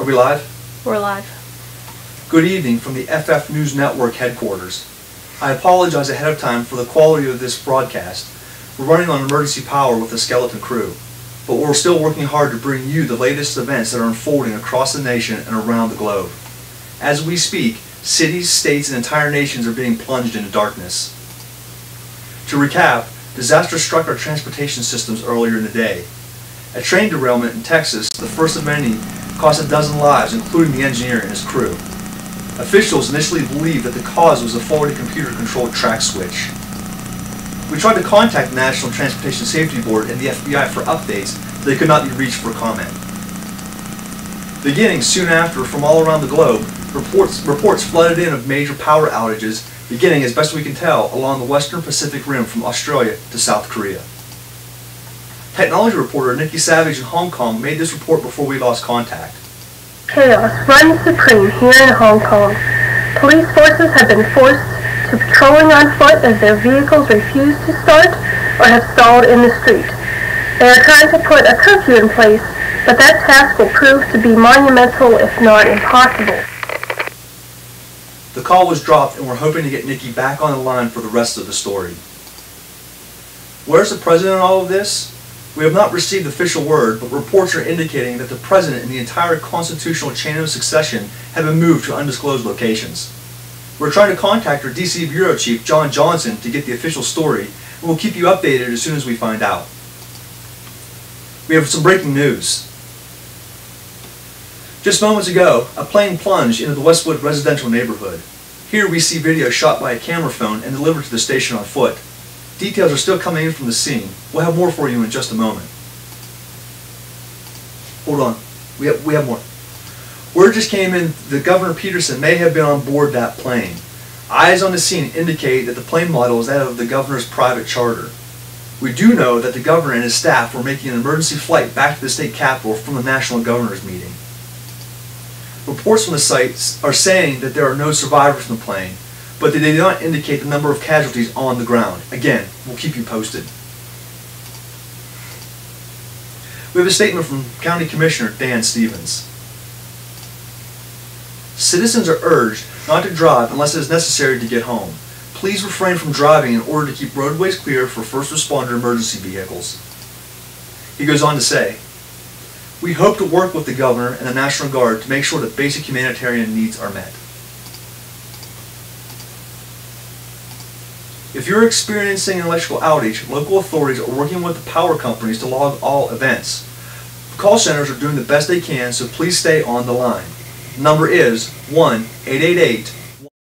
Are we live? We're live. Good evening from the FF News Network headquarters. I apologize ahead of time for the quality of this broadcast. We're running on emergency power with a skeleton crew, but we're still working hard to bring you the latest events that are unfolding across the nation and around the globe. As we speak, cities, states, and entire nations are being plunged into darkness. To recap, disaster struck our transportation systems earlier in the day. A train derailment in Texas, the first of many, cost 12 lives, including the engineer and his crew. Officials initially believed that the cause was a faulty computer-controlled track switch. We tried to contact the National Transportation Safety Board and the FBI for updates, but they could not be reached for comment. Beginning soon after, from all around the globe, reports flooded in of major power outages, beginning, as best we can tell, along the western Pacific Rim from Australia to South Korea. Technology reporter Nikki Savage in Hong Kong made this report before we lost contact. Chaos runs supreme here in Hong Kong. Police forces have been forced to patrolling on foot as their vehicles refuse to start or have stalled in the street. They are trying to put a curfew in place, but that task will prove to be monumental if not impossible. The call was dropped and we're hoping to get Nikki back on the line for the rest of the story. Where's the president in all of this? We have not received official word, but reports are indicating that the president and the entire constitutional chain of succession have been moved to undisclosed locations. We're trying to contact our DC Bureau Chief, John Johnson, to get the official story, and we'll keep you updated as soon as we find out. We have some breaking news. Just moments ago, a plane plunged into the Westwood residential neighborhood. Here we see video shot by a camera phone and delivered to the station on foot. Details are still coming in from the scene. We'll have more for you in just a moment. Hold on. We have more. Word just came in that Governor Peterson may have been on board that plane. Eyes on the scene indicate that the plane model is that of the governor's private charter. We do know that the governor and his staff were making an emergency flight back to the state capitol from the national governor's meeting. Reports from the site are saying that there are no survivors from the plane, but they do not indicate the number of casualties on the ground. Again, we'll keep you posted. We have a statement from County Commissioner Dan Stevens. Citizens are urged not to drive unless it is necessary to get home. Please refrain from driving in order to keep roadways clear for first responder emergency vehicles. He goes on to say, we hope to work with the governor and the National Guard to make sure that basic humanitarian needs are met. If you're experiencing an electrical outage, local authorities are working with the power companies to log all events. Call centers are doing the best they can, so please stay on the line. The number is 1-888